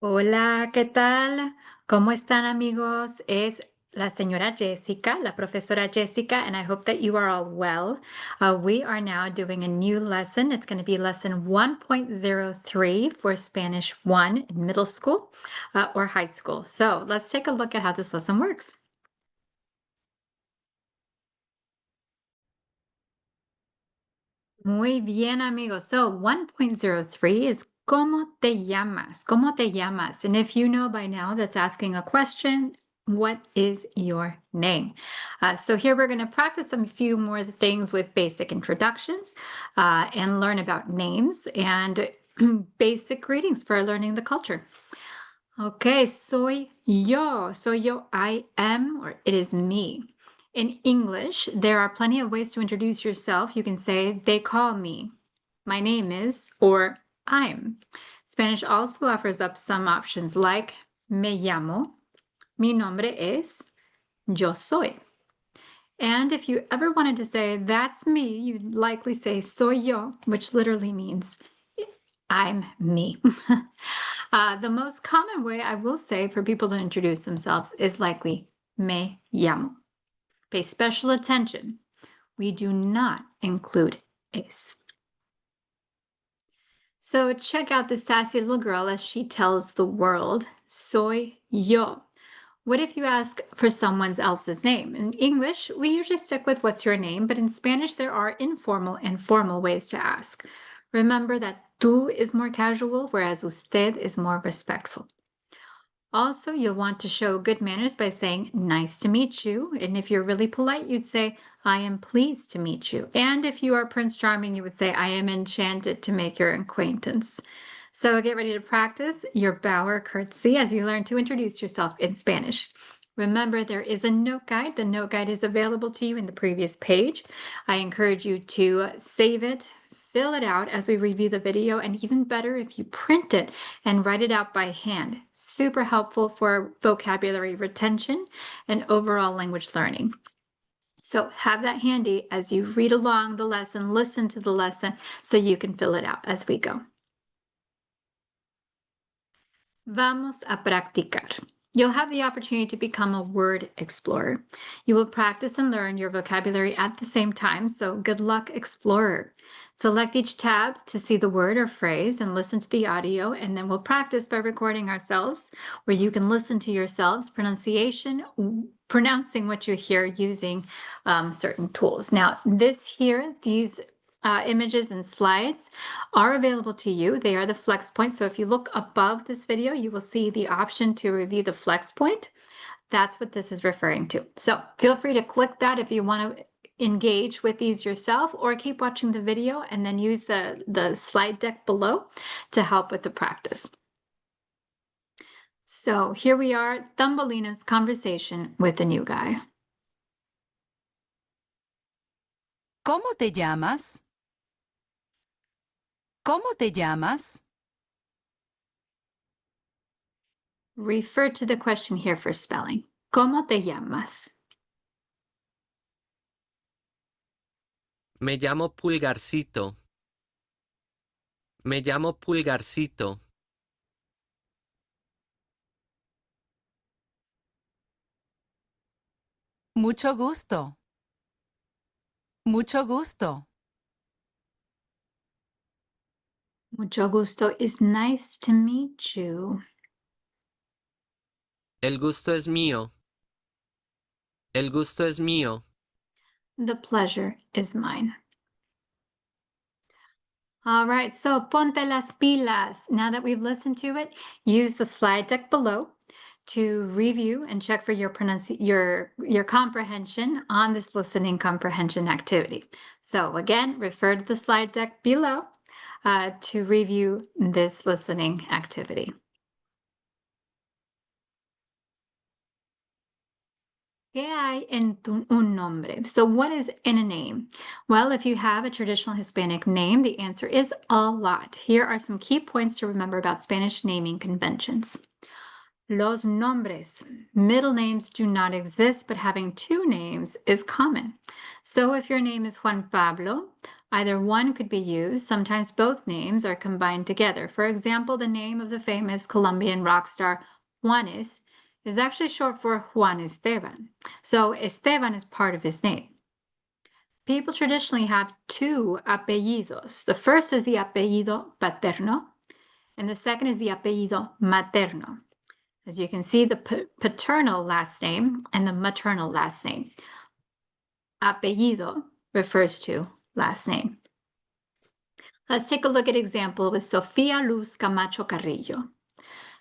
Hola, ¿qué tal? ¿Cómo están, amigos? Es la señora Jessica, la profesora Jessica, and I hope that you are all well. We are now doing a new lesson. It's going to be lesson 1.03 for Spanish 1 in middle school or high school. So let's take a look at how this lesson works. Muy bien, amigos. So 1.03 is ¿Cómo te llamas? ¿Cómo te llamas? And if you know by now, that's asking a question. What is your name? So here we're going to practice some few more things with basic introductions and learn about names and basic greetings for learning the culture. Okay, soy yo. Soy yo. I am, or it is me. In English, there are plenty of ways to introduce yourself. You can say, they call me, my name is, or I'm. Spanish also offers up some options like me llamo, mi nombre es, yo soy. And if you ever wanted to say, that's me, you'd likely say soy yo, which literally means I'm me. The most common way I will say for people to introduce themselves is likely me llamo. Pay special attention. We do not include es. So check out this sassy little girl as she tells the world, soy yo. What if you ask for someone else's name? In English, we usually stick with what's your name, but in Spanish, there are informal and formal ways to ask. Remember that tú is more casual, whereas usted is more respectful. Also, you'll want to show good manners by saying, nice to meet you. And if you're really polite, you'd say, I am pleased to meet you. And if you are Prince Charming, you would say, I am enchanted to make your acquaintance. So get ready to practice your bow or curtsy as you learn to introduce yourself in Spanish. Remember, there is a note guide. The note guide is available to you in the previous page. I encourage you to save it, fill it out as we review the video, and even better if you print it and write it out by hand. Super helpful for vocabulary retention and overall language learning. So have that handy as you read along the lesson, listen to the lesson, so you can fill it out as we go. Vamos a practicar. You'll have the opportunity to become a word explorer. You will practice and learn your vocabulary at the same time, so good luck, explorer. Select each tab to see the word or phrase and listen to the audio, and then we'll practice by recording ourselves, where you can listen to yourselves pronouncing what you hear using certain tools. Now, these images and slides are available to you. They are the flex points. So if you look above this video, you will see the option to review the flex point. That's what this is referring to. So feel free to click that if you want to engage with these yourself, or keep watching the video and then use the slide deck below to help with the practice. So here we are, Thumbelina's conversation with the new guy. ¿Cómo te llamas? ¿Cómo te llamas? Refer to the question here for spelling. ¿Cómo te llamas? Me llamo Pulgarcito. Me llamo Pulgarcito. Mucho gusto. Mucho gusto. Mucho gusto is nice to meet you. El gusto es mío. El gusto es mío. The pleasure is mine. All right, so ponte las pilas. Now that we've listened to it, use the slide deck below to review and check for your comprehension on this listening comprehension activity. So again, refer to the slide deck below to review this listening activity. ¿Qué hay en un nombre? So what is in a name? Well, if you have a traditional Hispanic name, the answer is a lot. Here are some key points to remember about Spanish naming conventions. Los nombres. Middle names do not exist, but having two names is common. So if your name is Juan Pablo, Either one could be used. Sometimes both names are combined together. For example, the name of the famous Colombian rock star Juanes is actually short for Juan Esteban. So Esteban is part of his name. People traditionally have two apellidos. The first is the apellido paterno, and the second is the apellido materno. As you can see, the paternal last name and the maternal last name. Apellido refers to last name. Let's take a look at example with Sofía Luz Camacho Carrillo.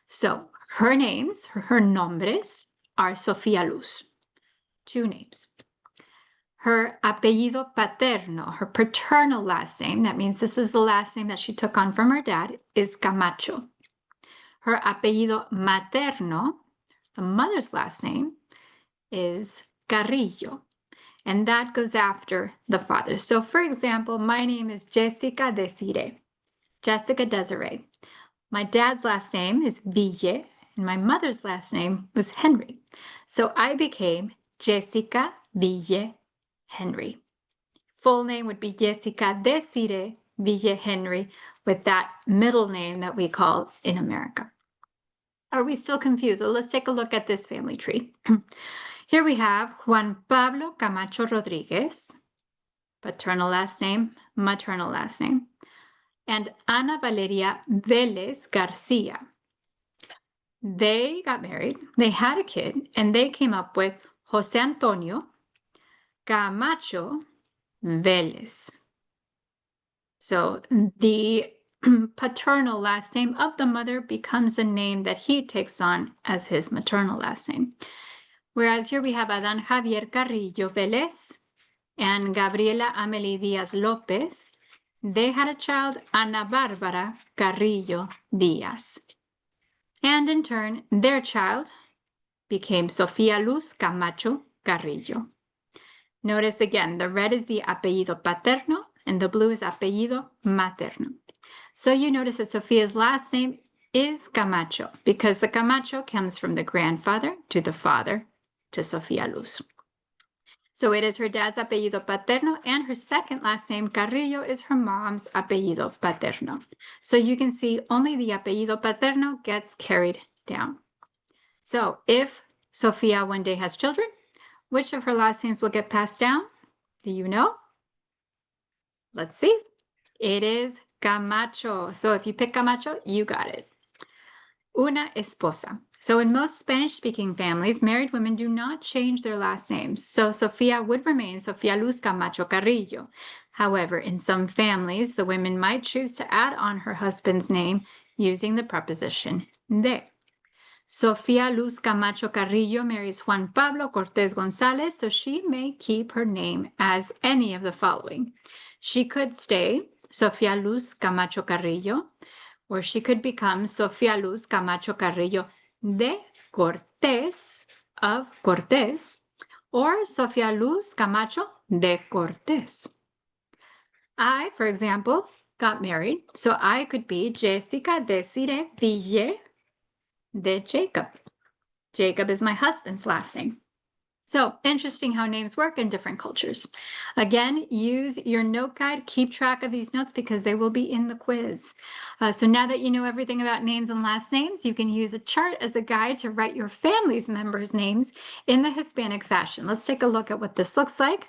So her names, her nombres, are Sofía Luz. Two names. Her apellido paterno, her paternal last name, that means this is the last name that she took on from her dad, is Camacho. Her apellido materno, the mother's last name, is Carrillo, and that goes after the father. So for example, my name is Jessica Desiree. Jessica Desiree. My dad's last name is Ville, and my mother's last name was Henry. So I became Jessica Ville Henry. Full name would be Jessica Desiree Ville Henry, with that middle name that we call in America. Are we still confused? So let's take a look at this family tree. Here we have Juan Pablo Camacho Rodriguez, paternal last name, maternal last name, and Ana Valeria Vélez Garcia. They got married, they had a kid, and they came up with José Antonio Camacho Vélez. So the paternal last name of the mother becomes the name that he takes on as his maternal last name. Whereas here we have Adán Javier Carrillo Vélez and Gabriela Amelie Díaz López. They had a child, Ana Bárbara Carrillo Díaz. And in turn, their child became Sofía Luz Camacho Carrillo. Notice again, the red is the apellido paterno and the blue is apellido materno. So you notice that Sofia's last name is Camacho because the Camacho comes from the grandfather to the father to Sofía Luz. So it is her dad's apellido paterno, and her second last name, Carrillo, is her mom's apellido paterno. So you can see only the apellido paterno gets carried down. So if Sofia one day has children, which of her last names will get passed down? Do you know? Let's see. It is Camacho. So if you pick Camacho, you got it. Una esposa. So in most Spanish-speaking families, married women do not change their last names. So Sofía would remain Sofía Luz Camacho Carrillo. However, in some families, the women might choose to add on her husband's name using the preposition de. Sofía Luz Camacho Carrillo marries Juan Pablo Cortés González, so she may keep her name as any of the following. She could stay Sofía Luz Camacho Carrillo, or she could become Sofía Luz Camacho Carrillo de Cortés, of Cortés, or Sofía Luz Camacho de Cortés. I, for example, got married, so I could be Jessica Desiree Ville de Jacob. Jacob is my husband's last name. So interesting how names work in different cultures. Again, use your note guide. Keep track of these notes because they will be in the quiz. So now that you know everything about names and last names, you can use a chart as a guide to write your family's members' names in the Hispanic fashion. Let's take a look at what this looks like.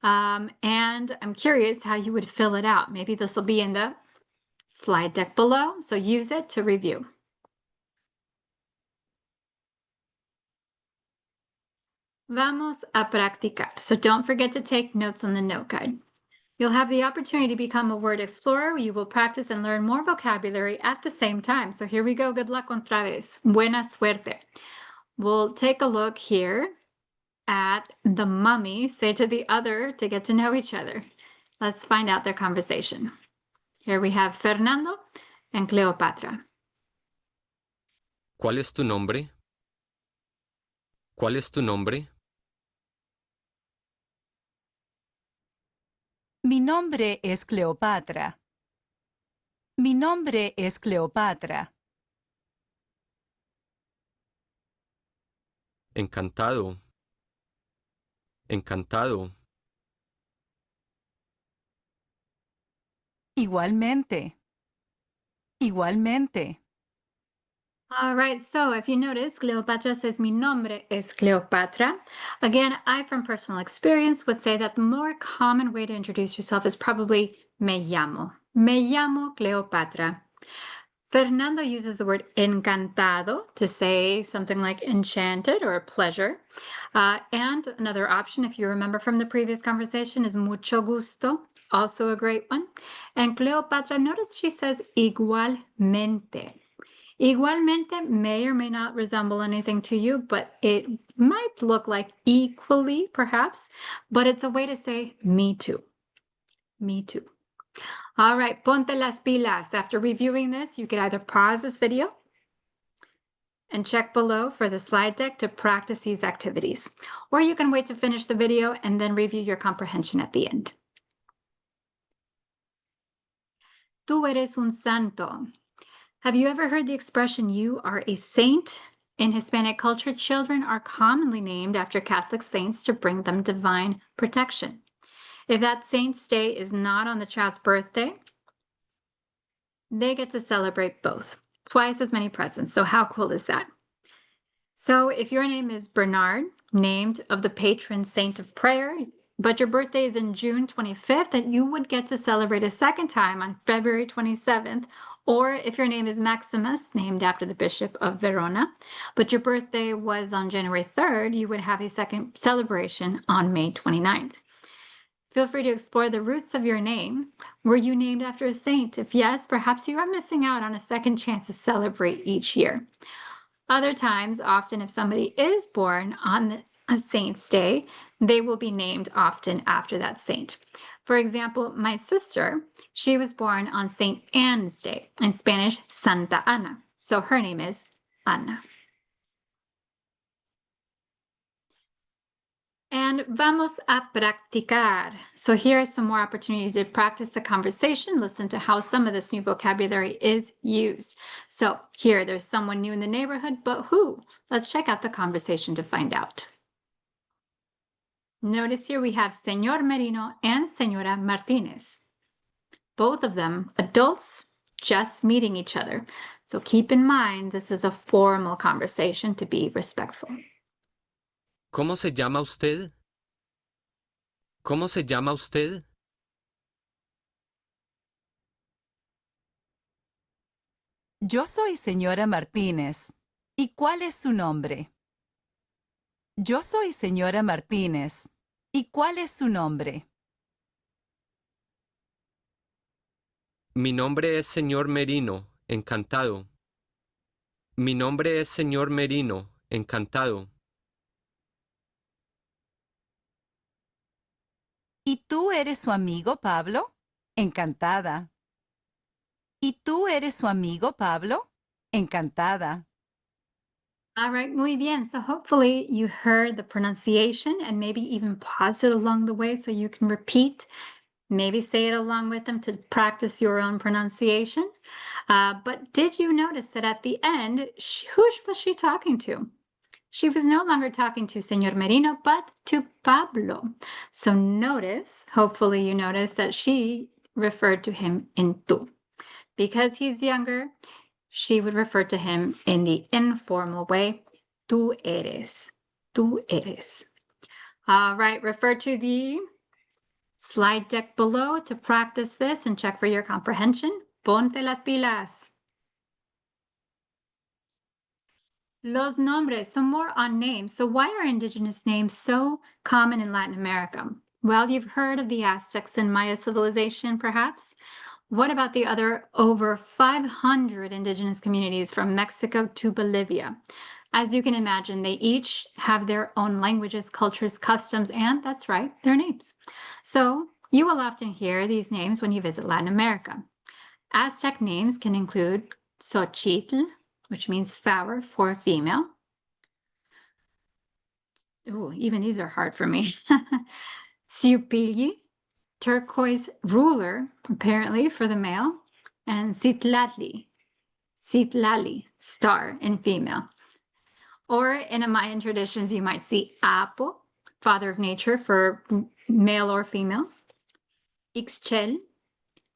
And I'm curious how you would fill it out. Maybe this will be in the slide deck below, so use it to review. Vamos a practicar. So don't forget to take notes on the note guide. You'll have the opportunity to become a word explorer. You will practice and learn more vocabulary at the same time. So here we go. Good luck otra vez. Buena suerte. We'll take a look here at the mummy say to the other to get to know each other. Let's find out their conversation. Here we have Fernando and Cleopatra. ¿Cuál es tu nombre? ¿Cuál es tu nombre? Mi nombre es Cleopatra. Mi nombre es Cleopatra. Encantado. Encantado. Igualmente. Igualmente. All right, so if you notice, Cleopatra says mi nombre es Cleopatra. Again, I, from personal experience, would say that the more common way to introduce yourself is probably me llamo. Me llamo Cleopatra. Fernando uses the word encantado to say something like enchanted or pleasure. And another option, if you remember from the previous conversation, is mucho gusto, also a great one. And Cleopatra, notice she says igualmente. Igualmente may or may not resemble anything to you, but it might look like equally, perhaps, but it's a way to say me too. Me too. All right, ponte las pilas. After reviewing this, you can either pause this video and check below for the slide deck to practice these activities, or you can wait to finish the video and then review your comprehension at the end. Tú eres un santo. Have you ever heard the expression, you are a saint? In Hispanic culture, children are commonly named after Catholic saints to bring them divine protection. If that saint's day is not on the child's birthday, they get to celebrate both. Twice as many presents. So how cool is that? So if your name is Bernard, named of the patron saint of prayer, but your birthday is in June 25th, then you would get to celebrate a second time on February 27th. Or if your name is Maximus, named after the Bishop of Verona, but your birthday was on January 3rd, you would have a second celebration on May 29th. Feel free to explore the roots of your name. Were you named after a saint? If yes, perhaps you are missing out on a second chance to celebrate each year. Other times, often if somebody is born on a saint's day, they will be named often after that saint. For example, my sister, she was born on St. Anne's Day, in Spanish, Santa Ana. So her name is Ana. And vamos a practicar. So here are some more opportunities to practice the conversation, listen to how some of this new vocabulary is used. So here, there's someone new in the neighborhood, but who? Let's check out the conversation to find out. Notice here we have Señor Merino and Señora Martínez. Both of them adults just meeting each other. So keep in mind, this is a formal conversation to be respectful. ¿Cómo se llama usted? ¿Cómo se llama usted? Yo soy señora Martínez. ¿Y cuál es su nombre? Yo soy señora Martínez. ¿Y cuál es su nombre? Mi nombre es señor Merino, encantado. Mi nombre es señor Merino, encantado. ¿Y tú eres su amigo, Pablo? Encantada. ¿Y tú eres su amigo, Pablo? Encantada. All right, muy bien. So hopefully you heard the pronunciation and maybe even pause it along the way so you can repeat, maybe say it along with them to practice your own pronunciation. But did you notice that at the end, who was she talking to? She was no longer talking to Señor Merino, but to Pablo. So notice, hopefully you notice that she referred to him in tú. Because he's younger, she would refer to him in the informal way, tú eres, tú eres. All right, refer to the slide deck below to practice this and check for your comprehension. Ponte las pilas. Los nombres, some more on names. So why are indigenous names so common in Latin America? Well, you've heard of the Aztecs and Maya civilization, perhaps. What about the other over 500 indigenous communities from Mexico to Bolivia? As you can imagine, they each have their own languages, cultures, customs, and that's right, their names. So you will often hear these names when you visit Latin America. Aztec names can include Xochitl, which means flower for female. Ooh, even these are hard for me. Siupilli, turquoise ruler, apparently for the male, and Citlali, Citlali, star in female. Or in Mayan traditions, you might see Apo, father of nature for male or female. Ixchel,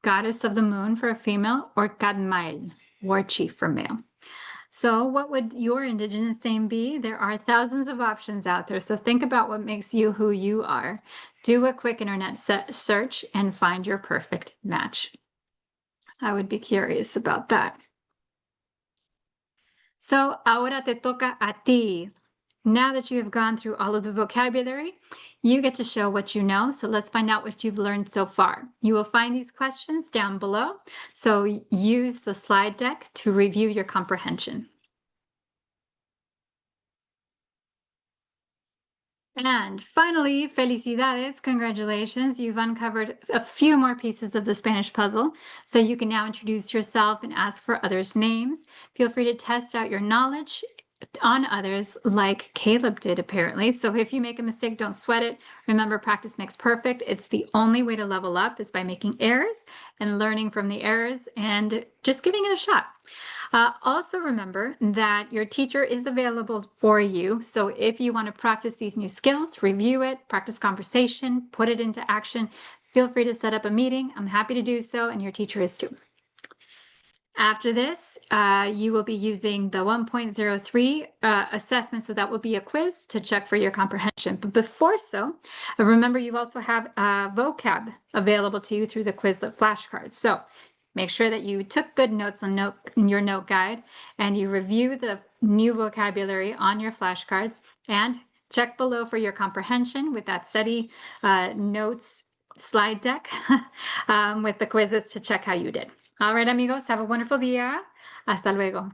goddess of the moon for a female, or Cadmael, war chief for male. So what would your Indigenous name be? There are thousands of options out there, so think about what makes you who you are. Do a quick internet search and find your perfect match. I would be curious about that. So ahora te toca a ti. Now that you have gone through all of the vocabulary, you get to show what you know. So let's find out what you've learned so far. You will find these questions down below. So use the slide deck to review your comprehension. And finally, felicidades, congratulations. You've uncovered a few more pieces of the Spanish puzzle, so you can now introduce yourself and ask for others' names. Feel free to test out your knowledge on others like Caleb did, apparently. So if you make a mistake, don't sweat it. Remember, practice makes perfect. It's the only way to level up is by making errors and learning from the errors and just giving it a shot. Also remember that your teacher is available for you. So if you want to practice these new skills, review it, practice conversation, put it into action, feel free to set up a meeting. I'm happy to do so, and your teacher is too. After this, you will be using the 1.03 assessment, so that will be a quiz to check for your comprehension. But before so, remember you also have vocab available to you through the Quizlet flashcards. So make sure that you took good notes in your note guide and you review the new vocabulary on your flashcards, and check below for your comprehension with that study notes slide deck with the quizzes to check how you did. All right, amigos, have a wonderful día. Hasta luego.